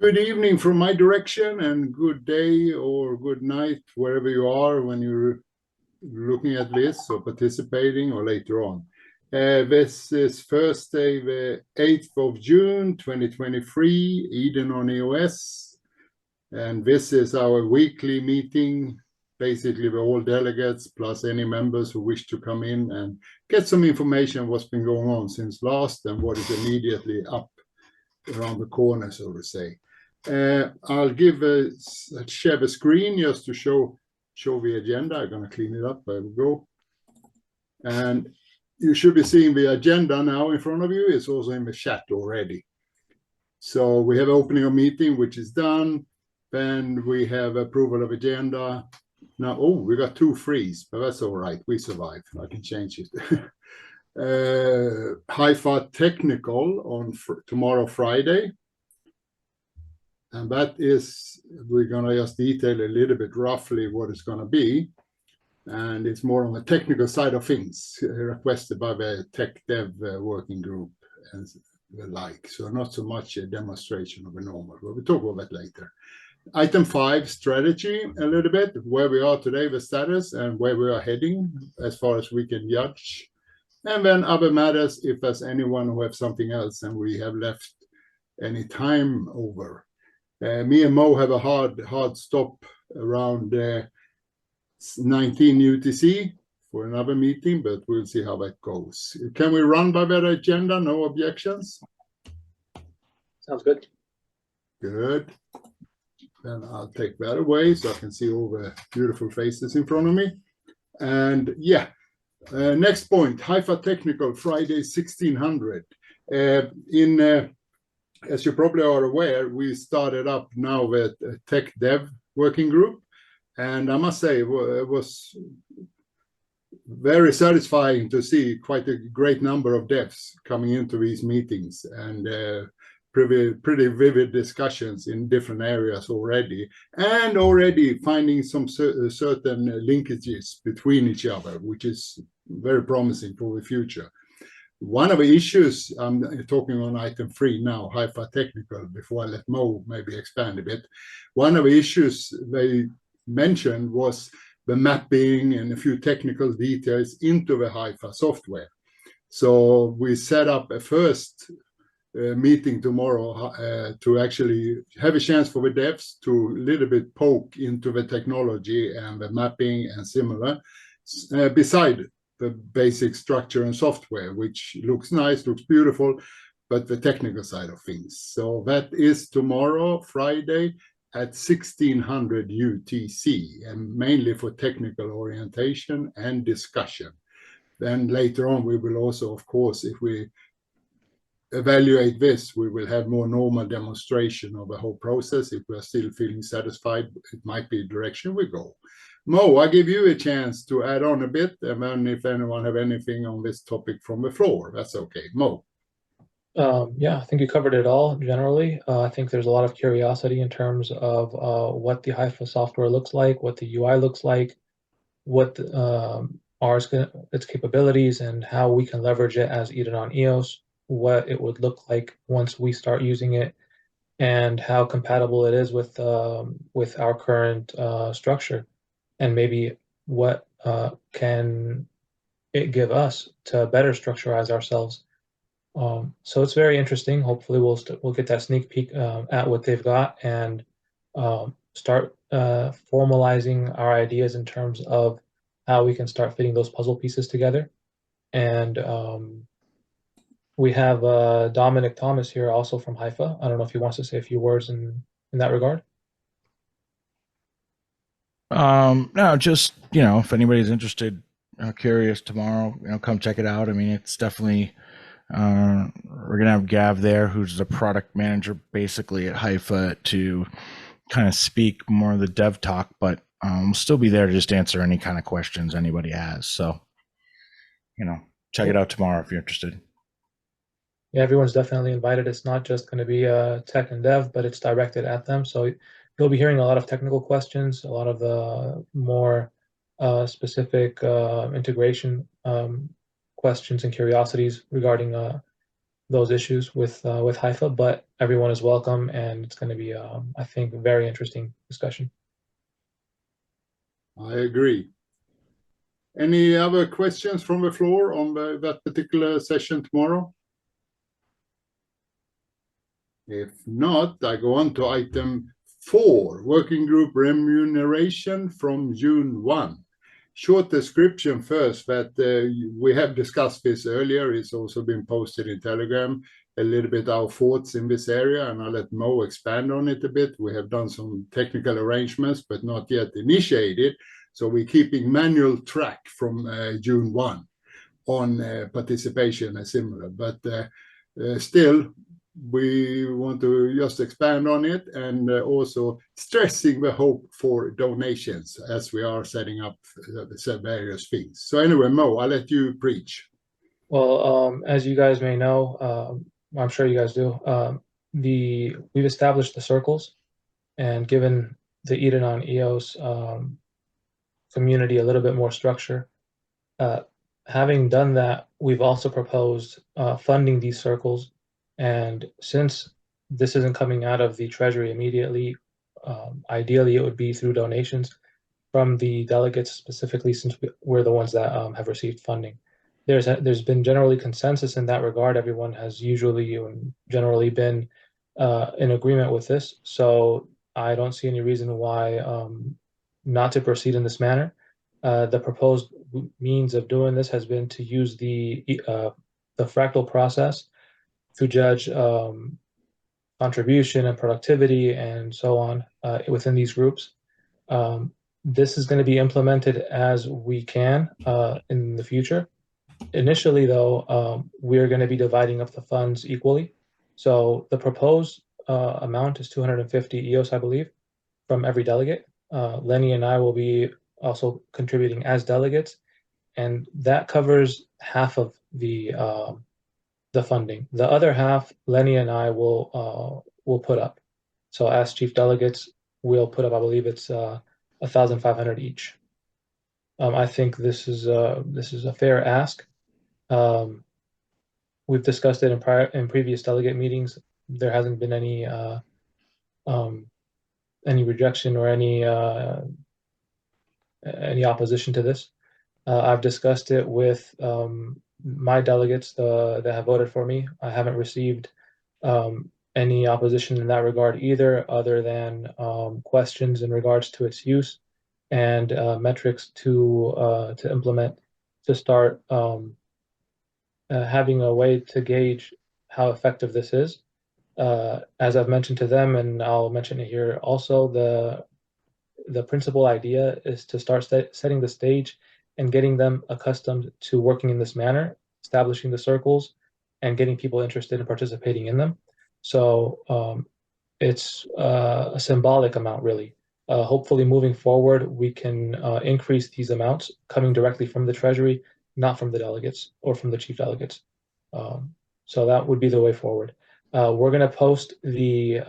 Good evening from my direction, and good day or good night wherever you are when you're looking at this or participating or later on. This is Thursday, the 8th of June, 2023, Eden on EOS. And this is our weekly meeting, basically with all delegates plus any members who wish to come in and get some information on what's been going on since last and what is immediately up around the corner, so to say. I'll share the screen just to show the agenda. I'm going to clean it up. There we go. And you should be seeing the agenda now in front of you. It's also in the chat already. So we have opening of meeting, which is done. Then we have approval of agenda. Now, we got 2 frees, but that's all right. We survived. I can change it. Hypha technical on tomorrow, Friday. And that is, we're going to just detail a little bit roughly what it's going to be. And it's more on the technical side of things, requested by the tech dev working group and the like. So not so much a demonstration of a normal, but we'll talk about that later. Item 5, strategy, a little bit, where we are today, the status, and where we are heading as far as we can judge. And then other matters, if there's anyone who has something else and we have left any time over. Me and Mo have a hard stop around 19 UTC for another meeting, but we'll see how that goes. Can we run by that agenda? No objections? Sounds good. Good. Then I'll take that away so I can see all the beautiful faces in front of me. And yeah, next point, Hypha Technical, Friday, 1600. As you probably are aware, we started up now with a tech dev working group. And I must say, it was very satisfying to see quite a great number of devs coming into these meetings and pretty vivid discussions in different areas already, and already finding some certain linkages between each other, which is very promising for the future. One of the issues, I'm talking on item 3 now, Hypha technical, before I let Mo maybe expand a bit. One of the issues they mentioned was the mapping and a few technical details into the Hypha software. So we set up a first meeting tomorrow to actually have a chance for the devs to a little bit poke into the technology and the mapping and similar, beside the basic structure and software, which looks nice, looks beautiful, but the technical side of things. So that is tomorrow, Friday, at 1600 UTC, and mainly for technical orientation and discussion. Then later on, we will also, of course, if we evaluate this, we will have more normal demonstration of the whole process. If we are still feeling satisfied, it might be the direction we go. Mo, I give you a chance to add on a bit, and then if anyone have anything on this topic from the floor, that's okay. Mo. Yeah, I think you covered it all generally. I think there's a lot of curiosity in terms of what the Hypha software looks like, what the UI looks like, what its capabilities, and how we can leverage it as Eden on EOS, what it would look like once we start using it, and how compatible it is with our current structure, and maybe what can it give us to better structurize ourselves. So it's very interesting. Hopefully we'll get that sneak peek at what they've got and start formalizing our ideas in terms of how we can start fitting those puzzle pieces together. And we have Dominic Thomas here also from Hypha. I don't know if he wants to say a few words in that regard. No, just, if anybody's interested, curious tomorrow, come check it out. I mean, it's definitely, we're going to have Gav there, who's the product manager basically at Hypha, to kind of speak more of the dev talk, but we'll still be there to just answer any kind of questions anybody has. So, check it out tomorrow if you're interested. Yeah, everyone's definitely invited. It's not just going to be tech and dev, but it's directed at them. So you'll be hearing a lot of technical questions, a lot of the more specific integration questions and curiosities regarding those issues with Hypha, but everyone is welcome, and it's going to be, I think, a very interesting discussion. I agree. Any other questions from the floor on that particular session tomorrow? If not, I go on to item 4, working group remuneration from June 1. Short description first, that we have discussed this earlier. It's also been posted in Telegram, a little bit our thoughts in this area, and I'll let Mo expand on it a bit. We have done some technical arrangements, but not yet initiated. So we're keeping manual track from June 1 on participation and similar. But still, we want to just expand on it, and also stressing the hope for donations as we are setting up the various things. So anyway, Mo, I'll let you preach. Well, as you guys may know, I'm sure you guys do, we've established the circles, and given the Eden on EOS community a little bit more structure. Having done that, we've also proposed funding these circles, and since this isn't coming out of the treasury immediately, ideally it would be through donations from the delegates, specifically since we're the ones that have received funding. There's been generally consensus in that regard. Everyone has generally been in agreement with this, so I don't see any reason why not to proceed in this manner. The proposed means of doing this has been to use the fractal process to judge contribution and productivity and so on within these groups. This is going to be implemented as we can in the future. Initially, though, we're going to be dividing up the funds equally. So the proposed amount is 250 EOS, I believe, from every delegate. Lenny and I will be also contributing as delegates, and that covers half of the funding. The other half, Lenny and I will put up. So as chief delegates, we'll put up, I believe it's 1,500 each. I think this is a fair ask. We've discussed it in previous delegate meetings. There hasn't been any rejection or any opposition to this. I've discussed it with my delegates that have voted for me. I haven't received any opposition in that regard either, other than questions in regards to its use and metrics to implement, to start having a way to gauge how effective this is. As I've mentioned to them, and I'll mention it here also, the principal idea is to start setting the stage and getting them accustomed to working in this manner, establishing the circles, and getting people interested in participating in them. So it's a symbolic amount, really. Hopefully, moving forward, we can increase these amounts coming directly from the treasury, not from the delegates or from the chief delegates. So that would be the way forward. We're going to post the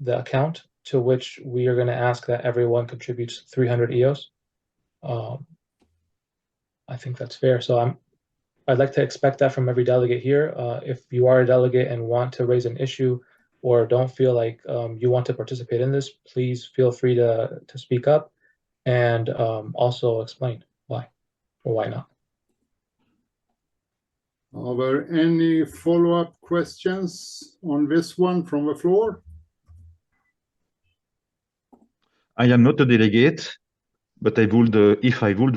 account to which we are going to ask that everyone contributes 300 EOS. I think that's fair. So I'd like to expect that from every delegate here. If you are a delegate and want to raise an issue or don't feel like you want to participate in this, please feel free to speak up and also explain why or why not. Are there any follow-up questions on this one from the floor? I am not a delegate, but I would, if I would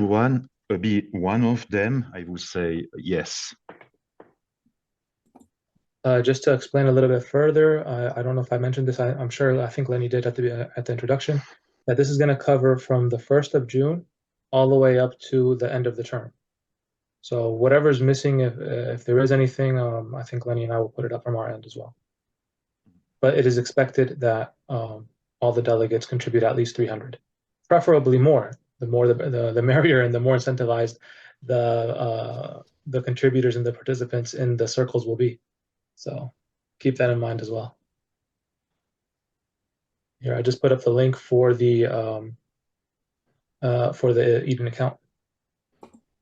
be one of them, I would say yes. Just to explain a little bit further, I don't know if I mentioned this. I think Lenny did at the introduction, that this is going to cover from the 1st of June all the way up to the end of the term. So whatever's missing, if there is anything, I think Lenny and I will put it up from our end as well. But it is expected that all the delegates contribute at least 300, preferably more. The more the merrier, and the more incentivized the contributors and the participants in the circles will be. So keep that in mind as well. Here, I just put up the link for the Eden account.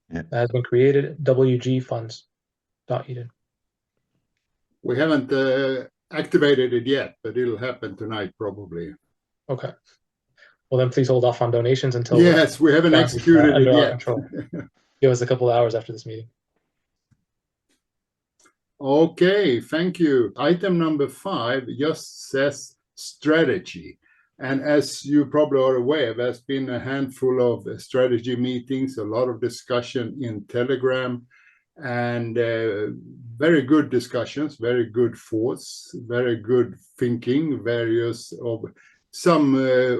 Yeah. That has been created, wgfunds.eden. We haven't activated it yet, but it'll happen tonight probably. Okay. Well, then please hold off on donations until Yes, we haven't executed it under our yet. control. Give us a couple of hours after this meeting. Okay, thank you. Item number 5 just says strategy. And as you probably are aware, there's been a handful of strategy meetings, a lot of discussion in Telegram, and very good discussions, very good thoughts, very good thinking, various of some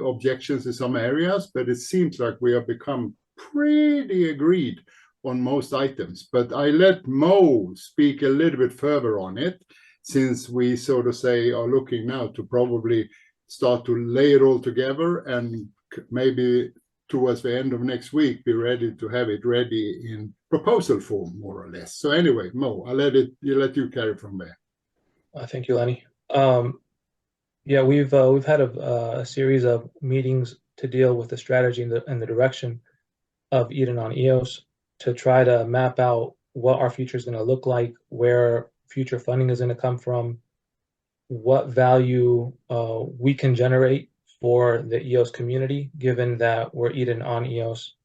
objections in some areas, but it seems like we have become pretty agreed on most items. But I let Mo speak a little bit further on it, since we sort of say are looking now to probably start to lay it all together and maybe towards the end of next week be ready to have it ready in proposal form, more or less. So anyway, Mo, I'll let you carry from there. Thank you, Lenny. Yeah, we've had a series of meetings to deal with the strategy and the direction of Eden on EOS, to try to map out what our future is going to look like, where future funding is going to come from, what value we can generate for the EOS community, given that we're Eden on EOS,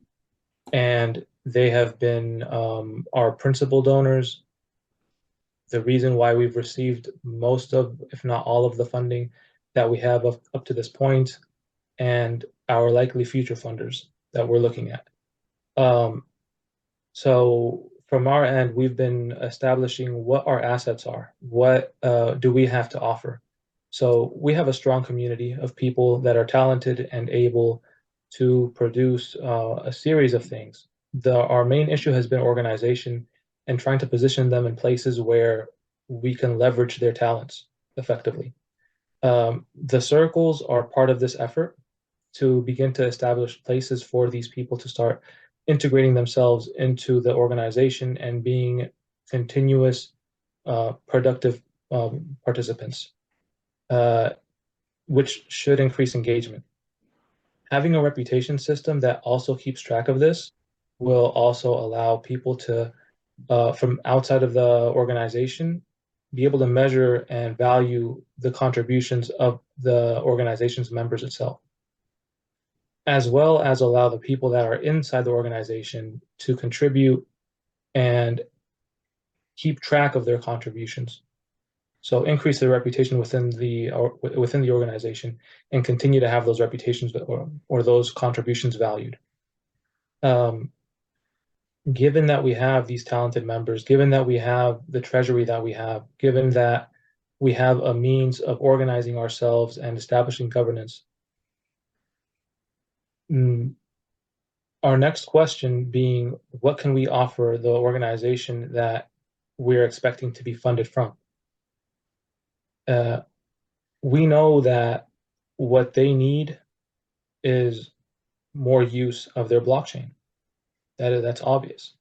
and they have been our principal donors, the reason why we've received most of, if not all of the funding that we have up to this point, and our likely future funders that we're looking at. So from our end, we've been establishing what our assets are. What do we have to offer? So we have a strong community of people that are talented and able to produce a series of things. Our main issue has been organization and trying to position them in places where we can leverage their talents effectively. The circles are part of this effort to begin to establish places for these people to start integrating themselves into the organization and being continuous, productive participants, which should increase engagement. Having a reputation system that also keeps track of this will also allow people to, from outside of the organization, be able to measure and value the contributions of the organization's members itself, as well as allow the people that are inside the organization to contribute and keep track of their contributions. So increase their reputation within the organization and continue to have those reputations or those contributions valued. Given that we have these talented members, given that we have the treasury that we have, given that we have a means of organizing ourselves and establishing governance, our next question being, what can we offer the organization that we're expecting to be funded from? We know that what they need is more use of their blockchain. That's obvious.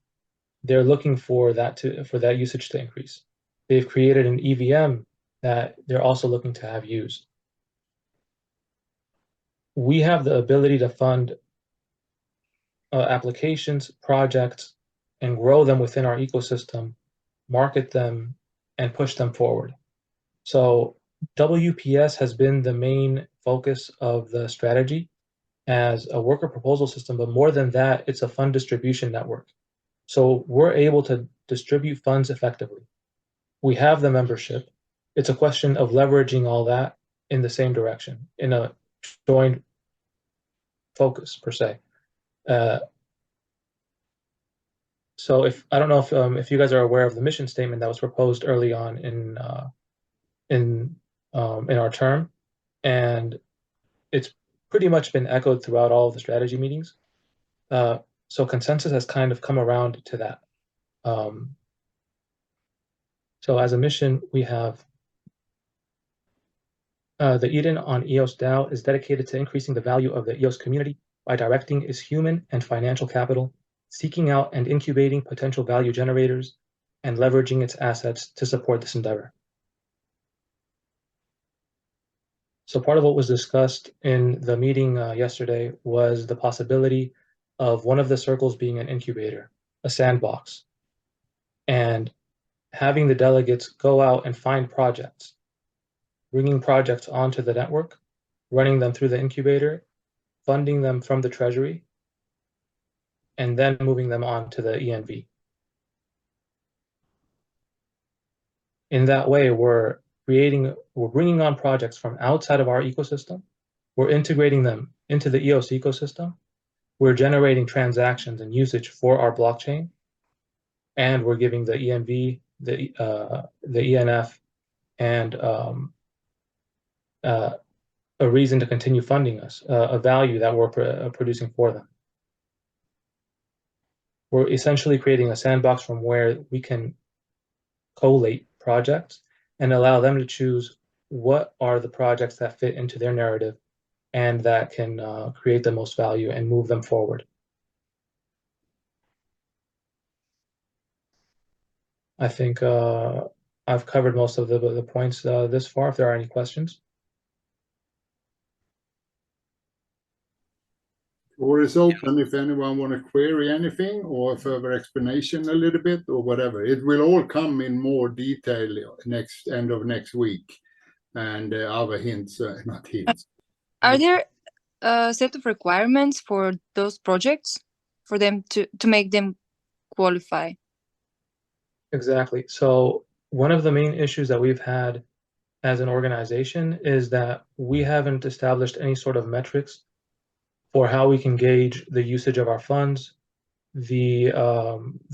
They're looking for that usage to increase. They've created an EVM that they're also looking to have used. We have the ability to fund applications, projects, and grow them within our ecosystem, market them, and push them forward. So WPS has been the main focus of the strategy as a worker proposal system, but more than that, it's a fund distribution network. So we're able to distribute funds effectively. We have the membership. It's a question of leveraging all that in the same direction, in a joint focus per se. So I don't know if you guys are aware of the mission statement that was proposed early on in our term, and it's pretty much been echoed throughout all of the strategy meetings. So consensus has kind of come around to that. So as a mission, we have the Eden on EOS DAO is dedicated to increasing the value of the EOS community by directing its human and financial capital, seeking out and incubating potential value generators, and leveraging its assets to support this endeavor. So part of what was discussed in the meeting yesterday was the possibility of one of the circles being an incubator, a sandbox. And having the delegates go out and find projects, bringing projects onto the network, running them through the incubator, funding them from the treasury, and then moving them on to the ENV. In that way, we're bringing on projects from outside of our ecosystem. We're integrating them into the EOS ecosystem. We're generating transactions and usage for our blockchain, and we're giving the ENV, the ENF, and a reason to continue funding us, a value that we're producing for them. We're essentially creating a sandbox from where we can collate projects and allow them to choose what are the projects that fit into their narrative and that can create the most value and move them forward. I think I've covered most of the points this far. If there are any questions. Or is open if anyone want to query anything or further explanation a little bit or whatever. It will all come in more detail end of next week, and other hints, not hints. Are there a set of requirements for those projects for them to make them qualify? Exactly. So one of the main issues that we've had as an organization is that we haven't established any sort of metrics for how we can gauge the usage of our funds, the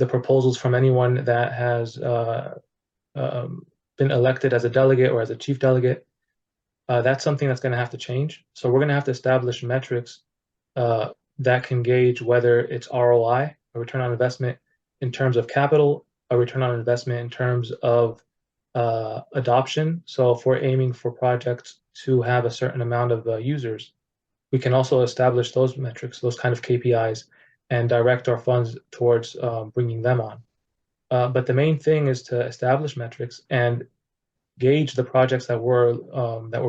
proposals from anyone that has been elected as a delegate or as a chief delegate. That's something that's going to have to change. So we're going to have to establish metrics that can gauge whether it's ROI, a return on investment in terms of capital, a return on investment in terms of adoption. So if we're aiming for projects to have a certain amount of users, we can also establish those metrics, those kind of KPIs, and direct our funds towards bringing them on. But the main thing is to establish metrics and gauge the projects that we're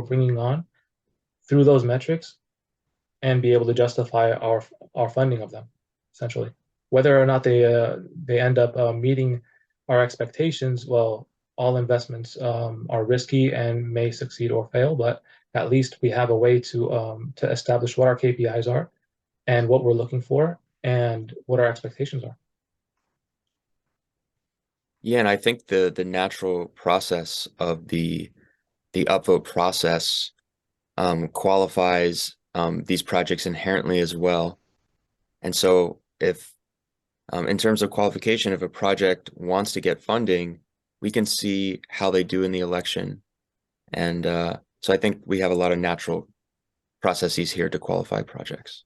bringing on through those metrics, and be able to justify our funding of them, essentially. Whether or not they end up meeting our expectations, well, all investments are risky and may succeed or fail, but at least we have a way to establish what our KPIs are and what we're looking for and what our expectations are. Yeah, and I think the natural process of the upvote process qualifies these projects inherently as well. And so if in terms of qualification, if a project wants to get funding, we can see how they do in the election. And so I think we have a lot of natural processes here to qualify projects.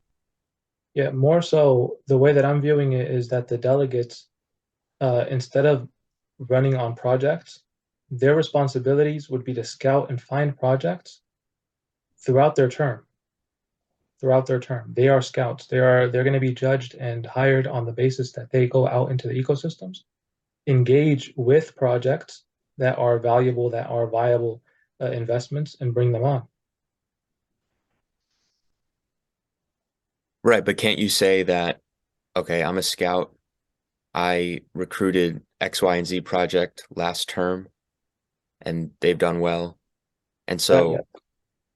Yeah, more so the way that I'm viewing it is that the delegates, instead of running on projects, their responsibilities would be to scout and find projects throughout their term. Throughout their term, they are scouts. They're going to be judged and hired on the basis that they go out into the ecosystems, engage with projects that are valuable, that are viable investments, and bring them on. Right, but can't you say that, okay, I'm a scout, I recruited X, Y, and Z project last term, and they've done well. And so,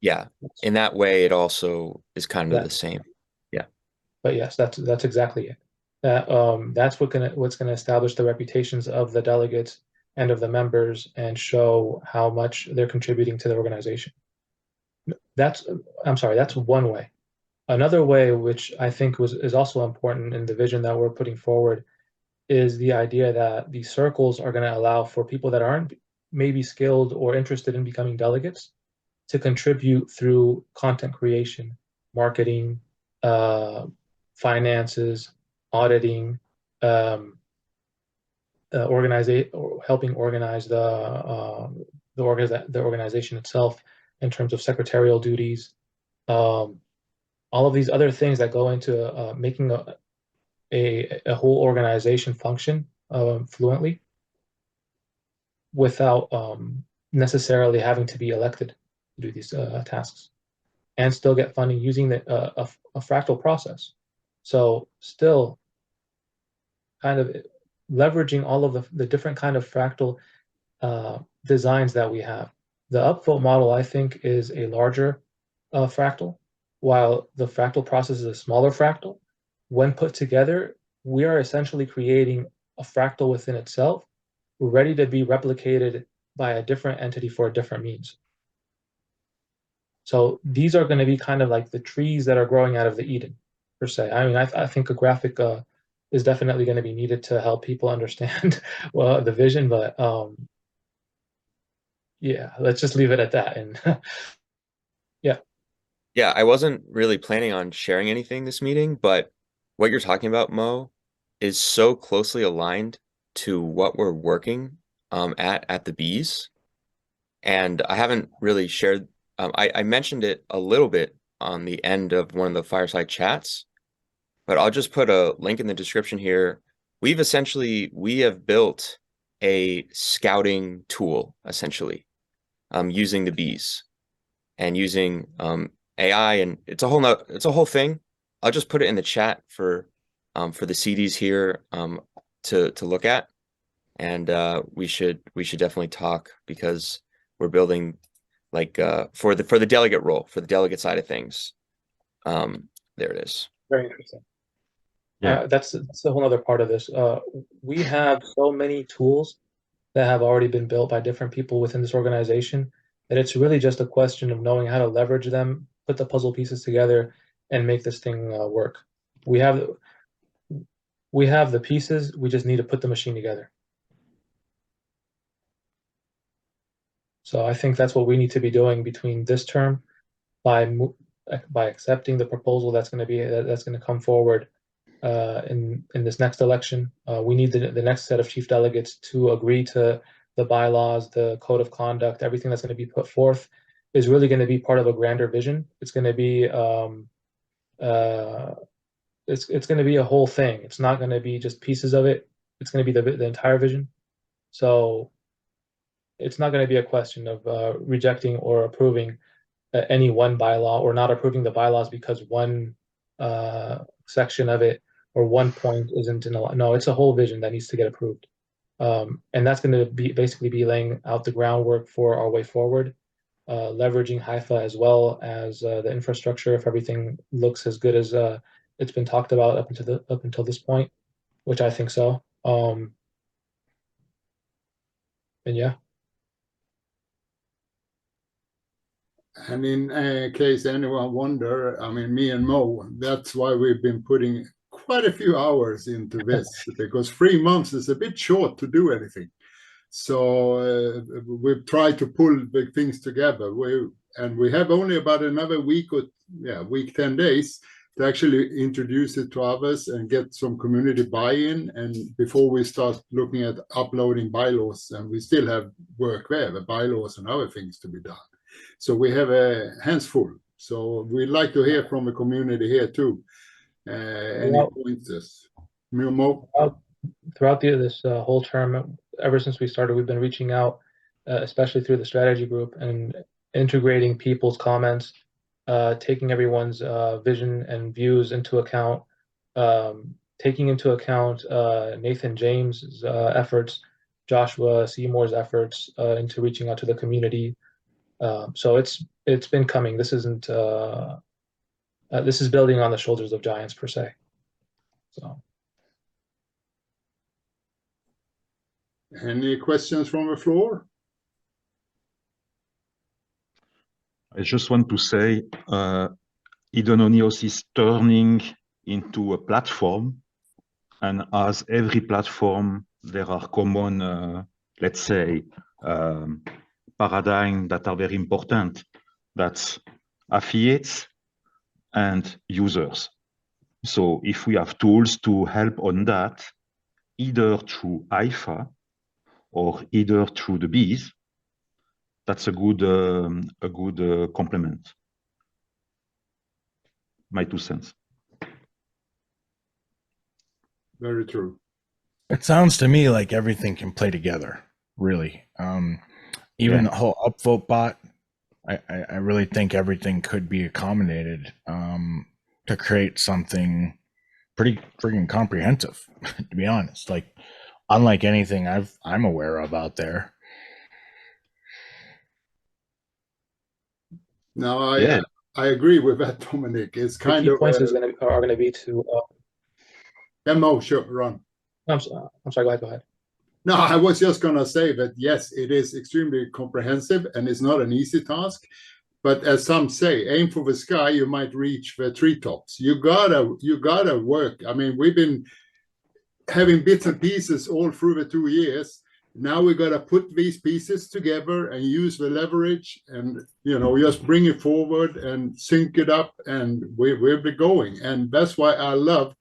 yeah, in that way, it also is kind of the same. Yeah. But yes, that's exactly it. That's what's gonna establish the reputations of the delegates and of the members and show how much they're contributing to the organization. That's one way. Another way, which I think is also important in the vision that we're putting forward, is the idea that these circles are going to allow for people that aren't maybe skilled or interested in becoming delegates to contribute through content creation, marketing, finances, auditing, helping organize the organization itself in terms of secretarial duties, all of these other things that go into making a whole organization function fluently without necessarily having to be elected to do these tasks, and still get funding using a fractal process. So still kind of leveraging all of the different kind of fractal designs that we have. The upvote model, I think, is a larger fractal, while the fractal process is a smaller fractal. When put together, we are essentially creating a fractal within itself, ready to be replicated by a different entity for a different means. So these are going to be kind of like the trees that are growing out of the Eden, per se. I mean, I think a graphic is definitely going to be needed to help people understand well the vision, but yeah, let's just leave it at that. And yeah. Yeah, I wasn't really planning on sharing anything this meeting, but what you're talking about, Mo, is so closely aligned to what we're working at the Bees. And I haven't really shared, I mentioned it a little bit on the end of one of the fireside chats, but I'll just put a link in the description here. We have built a scouting tool, essentially, using the Bees and using AI, and it's a whole thing. I'll just put it in the chat for the CDs here to look at, and we should definitely talk, because we're building like for the delegate role, for the delegate side of things. There it is. Very interesting. Yeah. That's a whole other part of this. We have so many tools that have already been built by different people within this organization that it's really just a question of knowing how to leverage them, put the puzzle pieces together, and make this thing work. We have the pieces. We just need to put the machine together. So I think that's what we need to be doing between this term, by accepting the proposal that's going to come forward in this next election. We need the next set of chief delegates to agree to the bylaws, the code of conduct, everything that's going to be put forth is really going to be part of a grander vision. It's going to be it's going to be a whole thing. It's not going to be just pieces of it. It's going to be the entire vision. So it's not going to be a question of rejecting or approving any one bylaw, or not approving the bylaws because one section of it or one point isn't in a law. No, it's a whole vision that needs to get approved. And that's going to basically be laying out the groundwork for our way forward, leveraging Hypha as well as the infrastructure, if everything looks as good as it's been talked about up until this point, which I think so. And yeah. And in case anyone wonder, I mean, me and Mo, that's why we've been putting quite a few hours into this, because 3 months is a bit short to do anything. So we've tried to pull big things together. We have only about another week 10 days to actually introduce it to others and get some community buy-in, and before we start looking at uploading bylaws, and we still have work there, the bylaws and other things to be done. So we have hands full. So we'd like to hear from the community here too. Any pointers? Mo? Throughout this whole term, ever since we started, we've been reaching out, especially through the strategy group, and integrating people's comments, taking everyone's vision and views into account, taking into account Nathan James' efforts, Joshua Seymour's efforts into reaching out to the community. So it's been coming. This isn't this is building on the shoulders of giants, per se. So. Any questions from the floor? I just want to say, Eden On EOS is turning into a platform, and as every platform, there are common, let's say, paradigms that are very important. That's affiliates and users. So if we have tools to help on that, either through Hypha or either through the Bees, that's a good complement. My 2 cents. Very true. It sounds to me like everything can play together, really. Even the whole upvote bot, I really think everything could be accommodated to create something pretty freaking comprehensive, to be honest. Like unlike anything I'm aware of out there. No, Yeah. I agree with that, Dominic. It's The kind key of points are gonna be to. Mo, sure, Ron. I'm sorry. Go ahead. No, I was just going to say that, yes, it is extremely comprehensive and it's not an easy task. But as some say, aim for the sky, you might reach the treetops. You gotta work. I mean, we've been having bits and pieces all through the 2 years. Now we got to put these pieces together and use the leverage and, just bring it forward and sync it up, and we'll be going. And that's why I love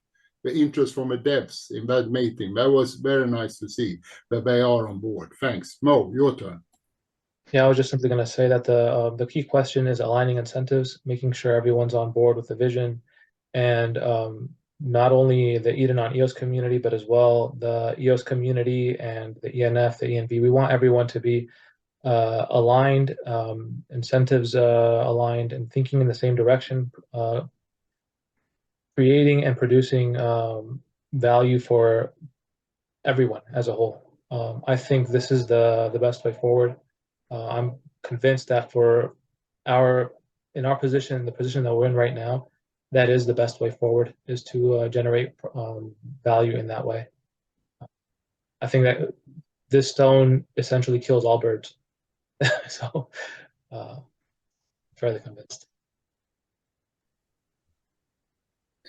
the interest from the devs in that meeting. That was very nice to see that they are on board. Thanks. Mo, your turn. Yeah, I was just simply going to say that the key question is aligning incentives, making sure everyone's on board with the vision, and not only the Eden on EOS community, but as well the EOS community and the ENF, the ENV. We want everyone to be aligned, incentives aligned, and thinking in the same direction, creating and producing value for everyone as a whole. I think this is the best way forward. I'm convinced that in our position, the position that we're in right now, that is the best way forward, is to generate value in that way. I think that this stone essentially kills all birds. So, fairly convinced.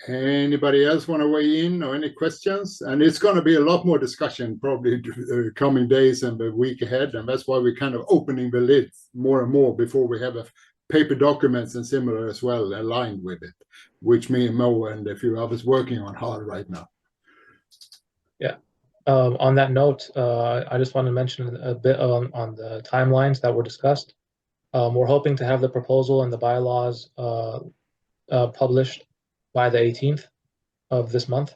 Anybody else want to weigh in or any questions? And it's going to be a lot more discussion probably the coming days and the week ahead. And that's why we're kind of opening the lid more and more before we have a paper documents and similar as well aligned with it, which me and Mo and a few others working on hard right now. Yeah. On that note, I just want to mention a bit on the timelines that were discussed. We're hoping to have the proposal and the bylaws published by the 18th of this month.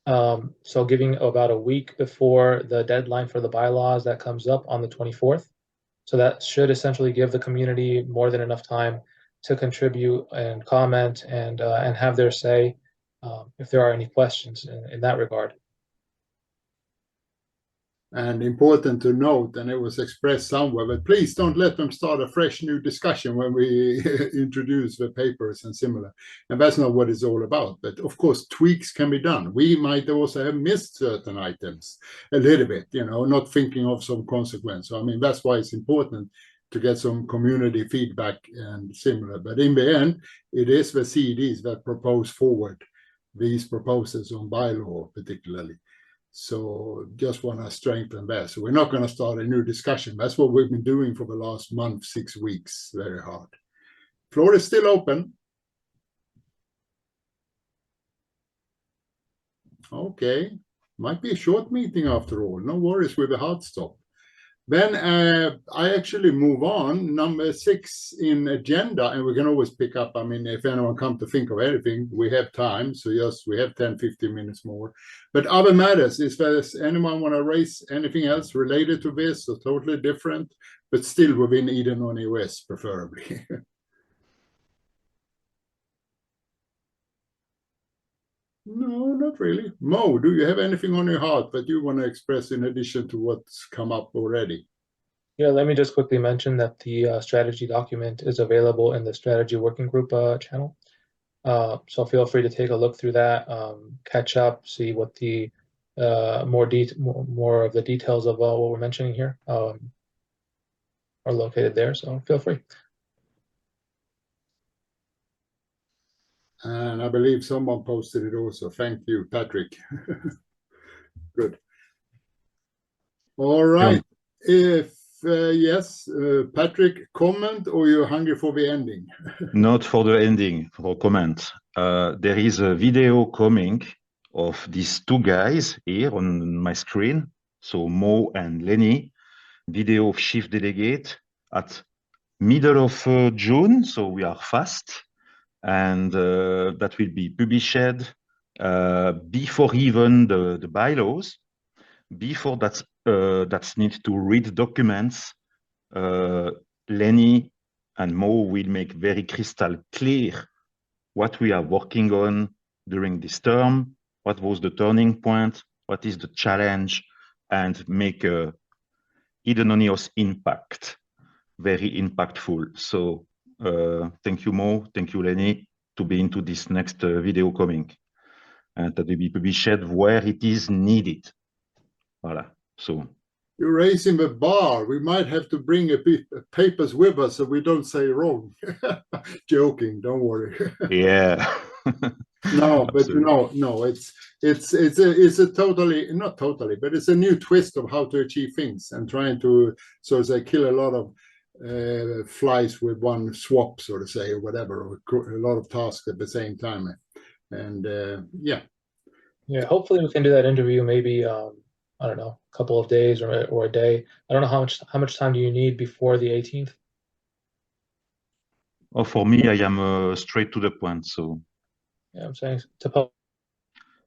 So giving about a week before the deadline for the bylaws that comes up on the 24th. So that should essentially give the community more than enough time to contribute and comment and have their say if there are any questions in that regard. And important to note, and it was expressed somewhere, but please don't let them start a fresh new discussion when we introduce the papers and similar. And that's not what it's all about. But of course, tweaks can be done. We might also have missed certain items a little bit, not thinking of some consequence. So, I mean, that's why it's important to get some community feedback and similar. But in the end, it is the CDs that propose forward these proposals on bylaw particularly. So just want to strengthen that. So we're not going to start a new discussion. That's what we've been doing for the last month, 6 weeks, very hard. Floor is still open. Okay, might be a short meeting after all. No worries with the hard stop. Then I actually move on. Number 6 in agenda, and we can always pick up. I mean, if anyone comes to think of anything, we have time. So yes, we have 10, 15 minutes more. But other matters, if there's anyone want to raise anything else related to this or totally different, but still within Eden on EOS, preferably. No, not really. Mo, do you have anything on your heart that you want to express in addition to what's come up already? Yeah, let me just quickly mention that the strategy document is available in the strategy working group channel. So feel free to take a look through that, catch up, see what the more of the details of what we're mentioning here are located there. So feel free. And I believe someone posted it also. Thank you, Patrick. Good. All right. If yes, Patrick, comment, or you're hungry for the ending? Not for the ending, for comment. There is a video coming of these 2 guys here on my screen. So Mo and Lenny, video of Chief Delegate at middle of June. So we are fast. And that will be published before even the bylaws. Before that's need to read documents, Lenny and Mo will make very crystal clear what we are working on during this term, what was the turning point, what is the challenge, and make a Eden On EOS impact very impactful. So thank you, Mo. Thank you, Lenny, to be into this next video coming. And that will be published where it is needed. Voilà. So you're raising the bar. We might have to bring a bit of papers with us so we don't say wrong. Joking, don't worry. yeah. No, but no, it's a totally, not totally, but it's a new twist of how to achieve things and trying to, so to say, kill a lot of flies with one swap, so to say, or whatever, or a lot of tasks at the same time. And yeah. Hopefully we can do that interview maybe I don't know, a couple of days or a day. I don't know how much time do you need before the 18th? Oh, for me, I am straight to the point. So yeah, I'm saying to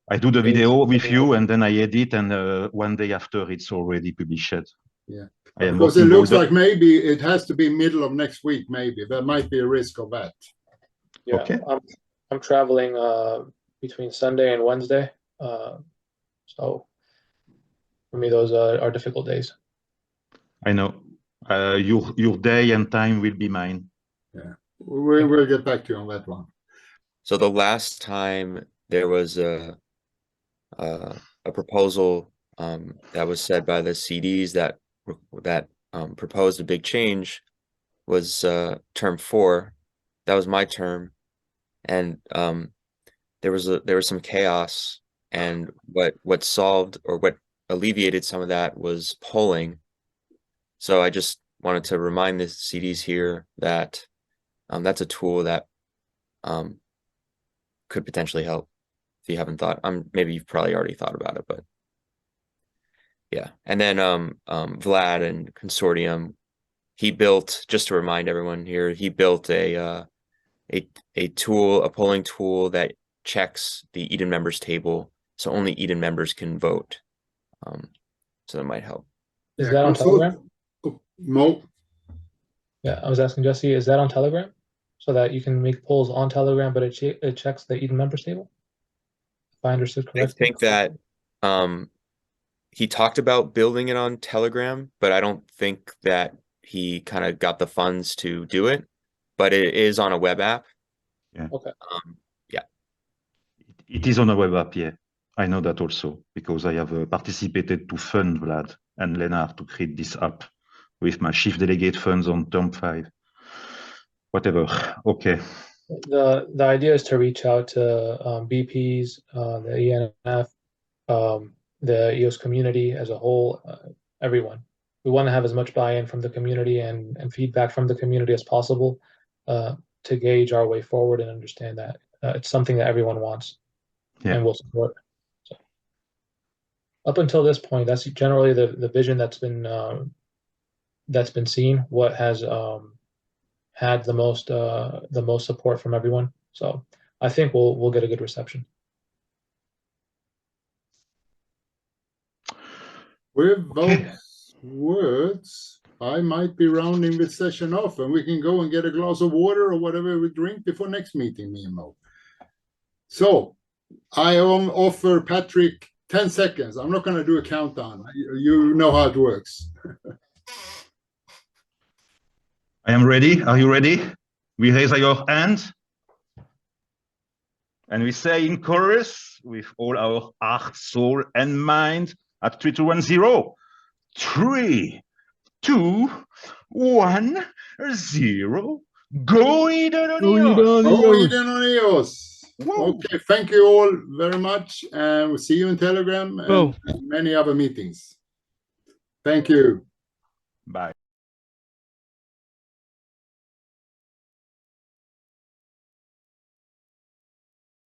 I do the video with you, and then I edit, and one day after it's already published. Yeah, because it looks like maybe it has to be middle of next week. Maybe there might be a risk of that. Yeah, okay. I'm traveling between Sunday and Wednesday, so for me those are difficult days. I know. Your day and time will be mine. Yeah, we will get back to you on that one. So the last time there was a proposal that was said by the CDs that proposed a big change was term 4. That was my term, and there was some chaos, and what solved or what alleviated some of that was polling. So I just wanted to remind the CDs here that that's a tool that could potentially help. If you haven't thought, maybe you've probably already thought about it, but yeah. And then Vlad and Consortium, he built, just to remind everyone here, he built a tool, a polling tool that checks the Eden members table, so only Eden members can vote. So that might help. Is that on Telegram? Mo? Yeah, I was asking Jesse, is that on Telegram? So that you can make polls on Telegram, but it checks the Eden members table? If I understood correctly. I think that he talked about building it on Telegram, but I don't think that he kind of got the funds to do it. But it is on a web app. Yeah. Okay. Yeah. It is on a web app, yeah. I know that also, because I have participated to fund Vlad and Lennart to create this app with my chief delegate funds on term 5. Whatever. Okay. The idea is to reach out to BPs, the ENF, the EOS community as a whole, everyone. We want to have as much buy-in from the community and feedback from the community as possible to gauge our way forward and understand that it's something that everyone wants and will support. So, up until this point, that's generally the vision that's been seen. What has had the most support from everyone. So I think we'll get a good reception. With those words, I might be rounding this session off, and we can go and get a glass of water or whatever we drink before next meeting, me and Mo. So I offer Patrick 10 seconds. I'm not going to do a countdown. You know how it works. I am ready. Are you ready? We raise our hand. And we say in chorus with all our heart, soul, and mind at 3, 2, 1, 0. 3, 2, 1, 0. Go Eden On EOS! Go Eden On EOS! Okay, thank you all very much, and we'll see you in Telegram and many other meetings. Thank you. Bye.